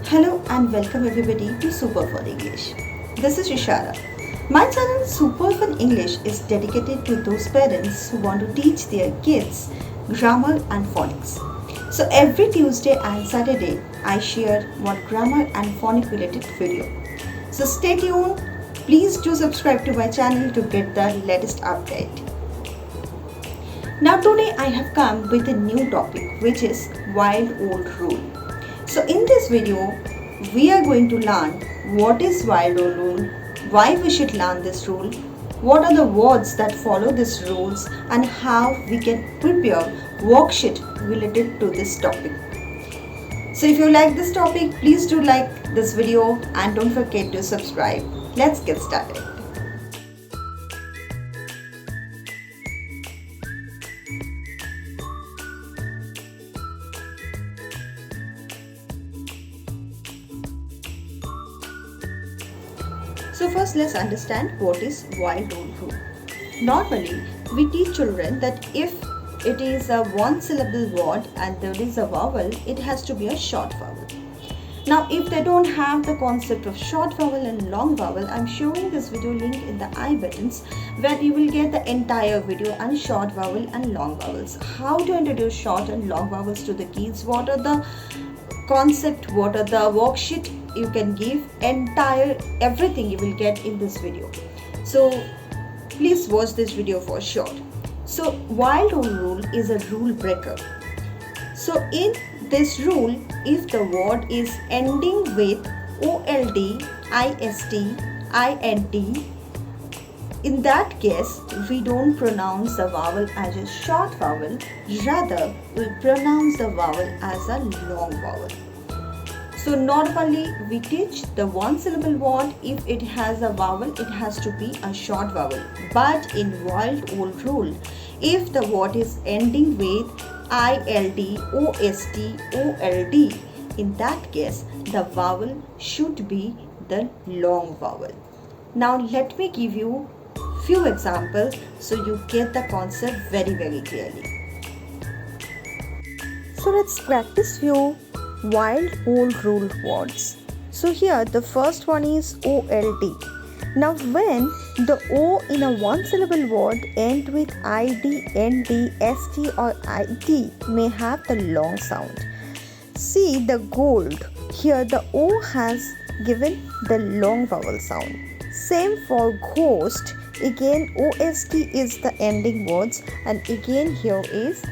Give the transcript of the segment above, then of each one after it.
Hello and welcome everybody to Super Fun English. This is Ishara. My channel Super Fun English is dedicated to those parents who want to teach their kids grammar and phonics. So every Tuesday and Saturday I share one grammar and phonic related video. So stay tuned. Please do subscribe to my channel to get the latest update. Now today I have come with a new topic which is wild old rule. So in this video, we are going to learn what is wild old rule, why we should learn this rule, what are the words that follow these rules and how we can prepare worksheet related to this topic. So if you like this topic, please do like this video and don't forget to subscribe. Let's get started. So first let's understand what is wild old rule. Normally we teach children that if it is a one syllable word and there is a vowel, it has to be a short vowel. Now if they don't have the concept of short vowel and long vowel, I'm showing this video link in the I buttons where you will get the entire video on short vowel and long vowels. How to introduce short and long vowels to the kids, what are the concept, what are the worksheet you can give, entire everything you will get in this video. So please watch this video for sure. So wild old rule is a rule breaker. So in this rule, if the word is ending with OLD, IST, INT, in that case we don't pronounce the vowel as a short vowel, rather we pronounce the vowel as a long vowel. So normally we teach the one syllable word, if it has a vowel it has to be a short vowel. But in wild old rule, if the word is ending with ILD, OST, OLD, in that case the vowel should be the long vowel. Now let me give you few examples so you get the concept very clearly. So let's practice few wild old rule words. So here the first one is OLD. Now when the O in a one syllable word end with ID, ND, ST or IT may have the long sound. See the gold. Here the O has given the long vowel sound. Same for ghost. Again OST is the ending words and again here is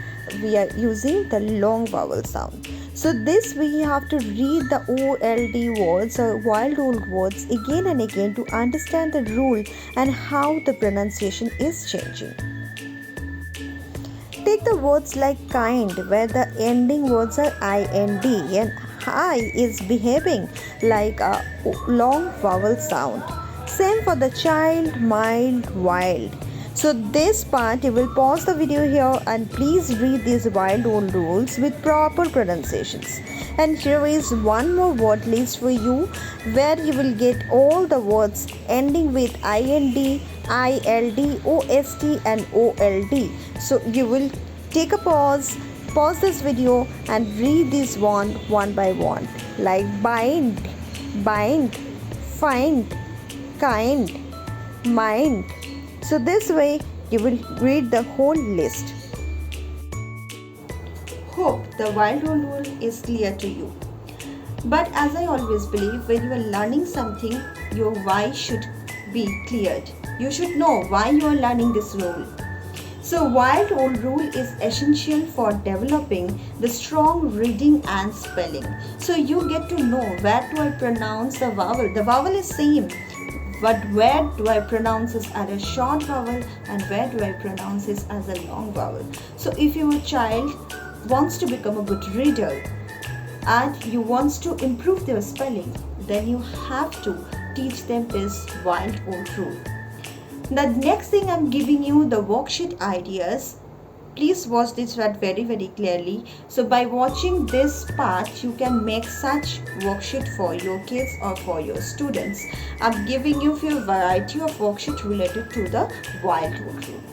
we are using the long vowel sound. So this we have to read the OLD words or wild old words again and again to understand the rule and how the pronunciation is changing. Take the words like kind where the ending words are IND and high is behaving like a long vowel sound. Same for the child, mild, wild. So this part you will pause the video here and please read these wild old rules with proper pronunciations. And here is one more word list for you where you will get all the words ending with IND, ILD, OST and OLD. So you will take a pause this video and read this one by one, like bind, find, kind, mind. So this way you will read the whole list. Hope the wild old rule is clear to you. But as I always believe, when you are learning something, your why should be cleared. You should know why you are learning this rule. So wild old rule is essential for developing the strong reading and spelling. So you get to know where do I pronounce the vowel. The vowel is same. But where do I pronounce this as a short vowel and where do I pronounce this as a long vowel? So if your child wants to become a good reader and you want to improve their spelling, then you have to teach them this wild old rule. The next thing I'm giving you the worksheet ideas. Please watch this part very clearly. So by watching this part, you can make such worksheet for your kids or for your students. I'm giving you a variety of worksheet related to the wild old rule.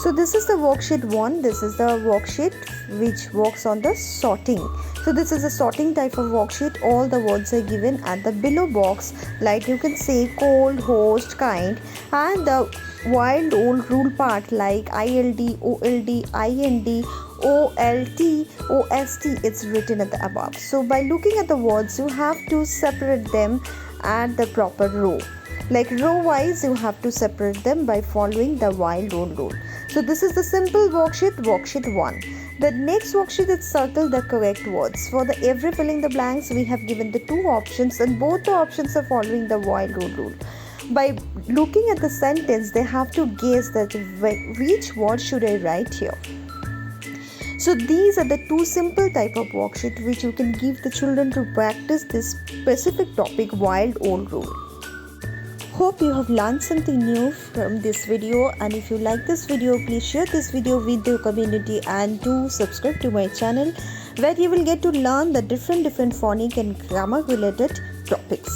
So this is the worksheet 1, this is the worksheet which works on the sorting. So this is a sorting type of worksheet. All the words are given at the below box, like you can say cold, host, kind, and the wild old rule part like ILD, OLD, IND, OLT, OST, it's written at the above. So by looking at the words, you have to separate them at the proper row. Like row wise, you have to separate them by following the wild old rule. So this is the simple worksheet 1. The next worksheet is circle the correct words. For the every filling the blanks, we have given the 2 options, and both the options are following the wild old rule. By looking at the sentence, they have to guess that which word should I write here. So these are the 2 simple type of worksheet which you can give the children to practice this specific topic, wild old rule. Hope you have learned something new from this video, and if you like this video, please share this video with your community and do subscribe to my channel, where you will get to learn the different phonic and grammar related topics.